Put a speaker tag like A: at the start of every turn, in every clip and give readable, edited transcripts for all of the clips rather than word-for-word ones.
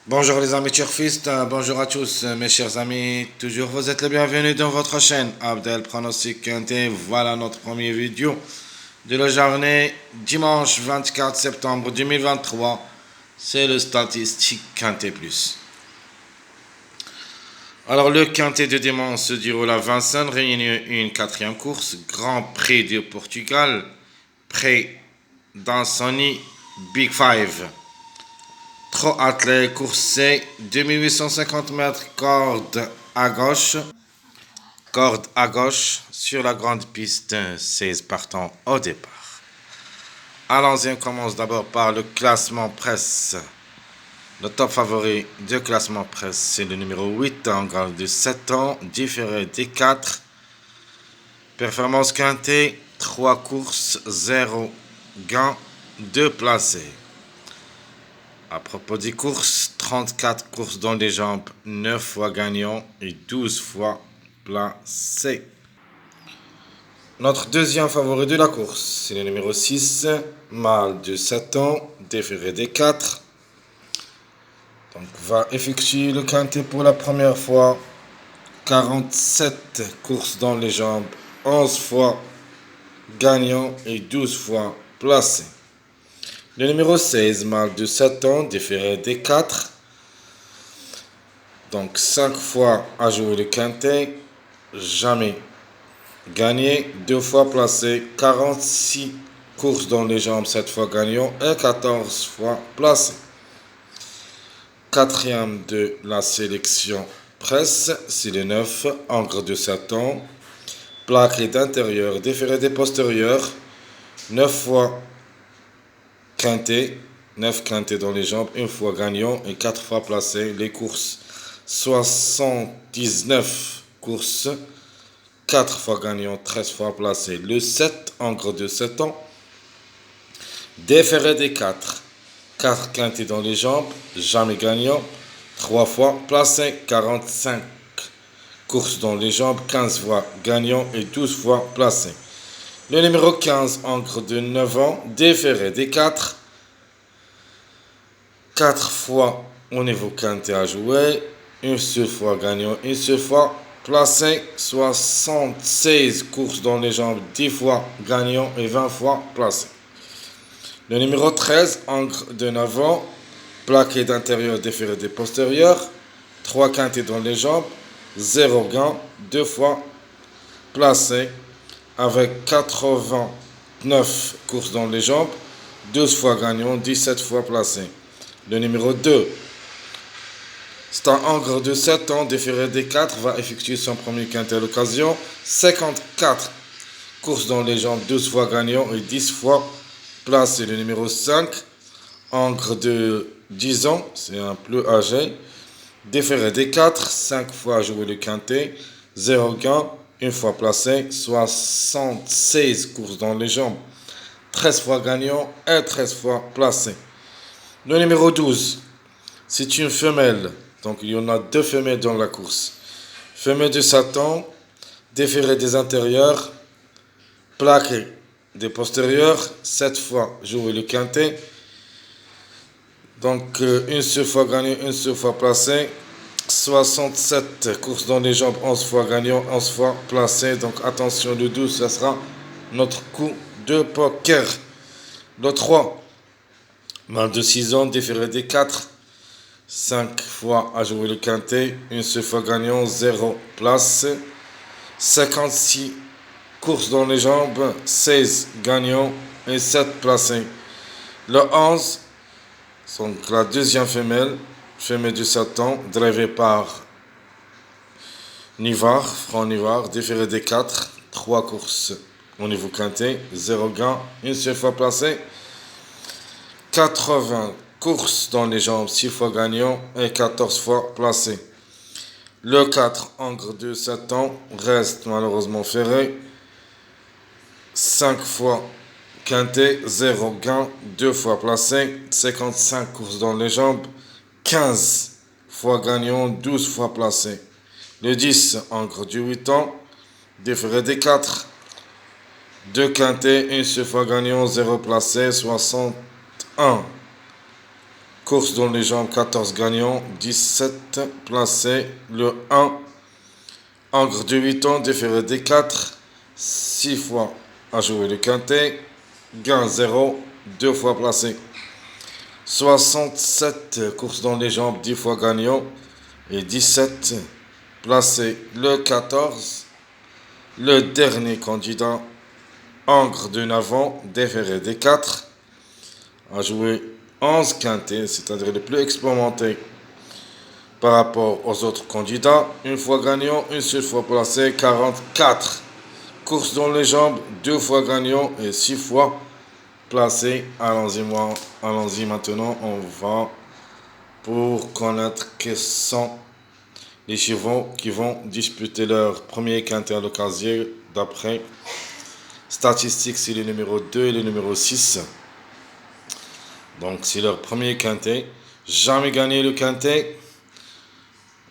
A: Bonjour les amis turfistes, bonjour à tous mes chers amis, toujours vous êtes les bienvenus dans votre chaîne Abdel Pronostic Quintet. Voilà notre première vidéo de la journée dimanche 24 septembre 2023, c'est le statistique Quintet Plus. Alors le Quintet de dimanche se déroule à Vincennes, réunit une quatrième course, Grand Prix du Portugal, près d'Ansony Big Five. Trop attelé, coursé, 2850 mètres, corde à gauche, sur la grande piste, 16 partants au départ. Allons-y, on commence d'abord par le classement presse. Le top favori du classement presse, c'est le numéro 8, en grade de 7 ans, différé des 4. Performance quintée, 3 courses, 0 gains, 2 placés. À propos des courses, 34 courses dans les jambes, 9 fois gagnant et 12 fois placé. Notre deuxième favori de la course, c'est le numéro 6, mâle de 7 ans, déféré des 4. Donc va effectuer le quintet pour la première fois. 47 courses dans les jambes, 11 fois gagnant et 12 fois placé. Le numéro 16, mâle de 7 ans, différé des 4. Donc 5 fois à jouer le quintet, jamais gagné, 2 fois placé, 46 courses dans les jambes, 7 fois gagnant et 14 fois placé. Quatrième de la sélection presse, c'est le 9, encre de 7 ans, plaqué d'intérieur, déféré des postérieurs, 9 fois quintet, 9 quintés dans les jambes, 1 fois gagnant et 4 fois placé. Les courses, 79 courses, 4 fois gagnant, 13 fois placé. Le 7, encre de 7 ans, déféré des 4. 4 quintés dans les jambes, jamais gagnant, 3 fois placé. 45 courses dans les jambes, 15 fois gagnant et 12 fois placé. Le numéro 15, encre de 9 ans, déféré des 4. 4 fois au niveau quintet à jouer, une seule fois gagnant, une seule fois placé, 76 courses dans les jambes, 10 fois gagnant et 20 fois placé. Le numéro 13, encre de 9 ans, plaqué d'intérieur, déféré des postérieurs, 3 quintets dans les jambes, 0 gain, 2 fois placé, avec 89 courses dans les jambes, 12 fois gagnant, 17 fois placé. Le numéro 2, c'est un encre de 7 ans, déféré des 4, va effectuer son premier quintet à l'occasion. 54 courses dans les jambes, 12 fois gagnant et 10 fois placé. Le numéro 5, encre de 10 ans, c'est un plus âgé, déféré des 4, 5 fois joué le quintet, 0 gain, 1 fois placé, 76 courses dans les jambes, 13 fois gagnant et 13 fois placé. Le numéro 12, c'est une femelle. Donc il y en a 2 femelles dans la course. Femelle de Satan, déféré des intérieurs, plaqué des postérieurs, 7 fois joué le quintet. Donc une seule fois gagné, une seule fois placé. 67 courses dans les jambes, 11 fois gagnant, 11 fois placé. Donc attention, le 12, ça sera notre coup de poker. Le 3, mâle de 6 ans, déféré des 4. 5 fois à jouer le quintet, une seule fois gagnant, 0 place. 56 courses dans les jambes, 16 gagnants et 7 placés. Le 11, donc la deuxième femelle du Satan, drivée par Nivard, Franc Nivard, déféré des 4, 3 courses au niveau quintet, 0 gain, une seule fois placé. 80 courses dans les jambes, 6 fois gagnant et 14 fois placé. Le 4, encre de 7 ans, reste malheureusement ferré. 5 fois quintet, 0 gain, 2 fois placé. 55 courses dans les jambes, 15 fois gagnant, 12 fois placé. Le 10, encre du 8 ans, déféré des 4. 2 quintet, 1 seule fois gagnant, 0 placé, 61 Course dans les jambes, 14 gagnants, 17 placés. Le 1, Angre de 8 ans, déféré des 4, 6 fois à jouer le quintet, gain 0, 2 fois placé. 67 courses dans les jambes, 10 fois gagnant et 17 placés. Le 14, le dernier candidat, Angre de 9 ans, déféré des 4, a joué 11 quintets, c'est-à-dire les plus expérimentés par rapport aux autres candidats. Une fois gagnant, une seule fois placé, 44 courses dans les jambes, 2 fois gagnant et 6 fois placé. Allons-y maintenant, on va pour connaître quels sont les chevaux qui vont disputer leur premier quintet à l'occasion d'après statistiques, c'est le numéro 2 et le numéro 6. Donc c'est leur premier quintet. Jamais gagné le quintet.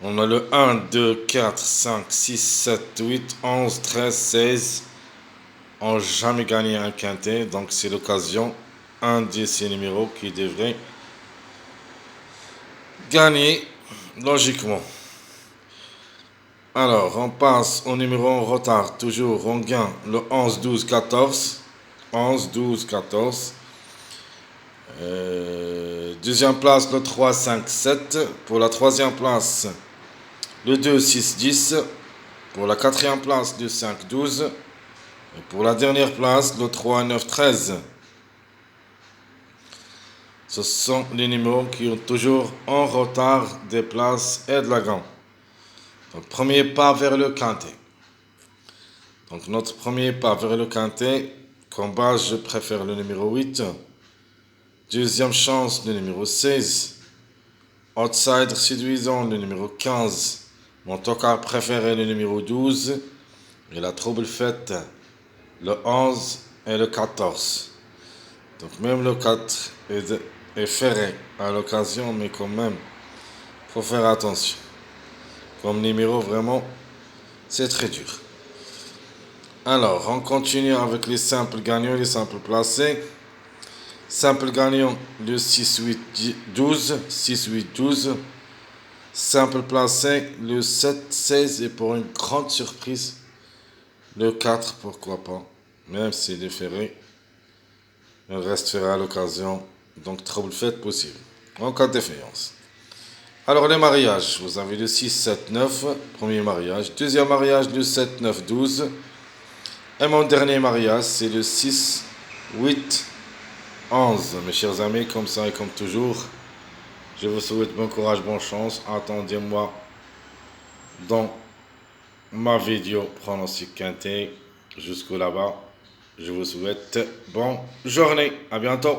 A: On a le 1, 2, 4, 5, 6, 7, 8, 11, 13, 16. On n'a jamais gagné un quintet. Donc c'est l'occasion. Un de ces numéros qui devrait gagner logiquement. Alors on passe au numéro en retard. Toujours on gagne le 11, 12, 14. 11, 12, 14. Deuxième place, le 3, 5, 7. Pour la troisième place, le 2, 6, 10. Pour la quatrième place, le 5, 12. Et pour la dernière place, le 3, 9, 13. Ce sont les numéros qui ont toujours en retard des places et de la gagne. Donc, premier pas vers le quintet. Donc, notre premier pas vers le quintet, comme base, je préfère le numéro 8. Deuxième chance, le numéro 16. Outsider séduisant, le numéro 15. Mon tocard préféré, le numéro 12. Et la trouble faite, le 11 et le 14. Donc même le 4 est ferré à l'occasion, mais quand même, il faut faire attention. Comme numéro, vraiment, c'est très dur. Alors, on continue avec les simples gagnants et les simples placés. Simple gagnant, le 6, 8, 12. 6, 8, 12. Simple placé, le 7, 16. Et pour une grande surprise, le 4, pourquoi pas. Même s'il est ferré, il reste ferré à l'occasion. Donc, trouble fait possible. En cas de défaillance. Alors, les mariages. Vous avez le 6, 7, 9. Premier mariage. Deuxième mariage, le 7, 9, 12. Et mon dernier mariage, c'est le 6, 8, 11. Mes chers amis, comme ça et comme toujours, je vous souhaite bon courage, bonne chance. Attendez-moi dans ma vidéo pronostic quintet. Jusqu'au là-bas, je vous souhaite bonne journée. À bientôt.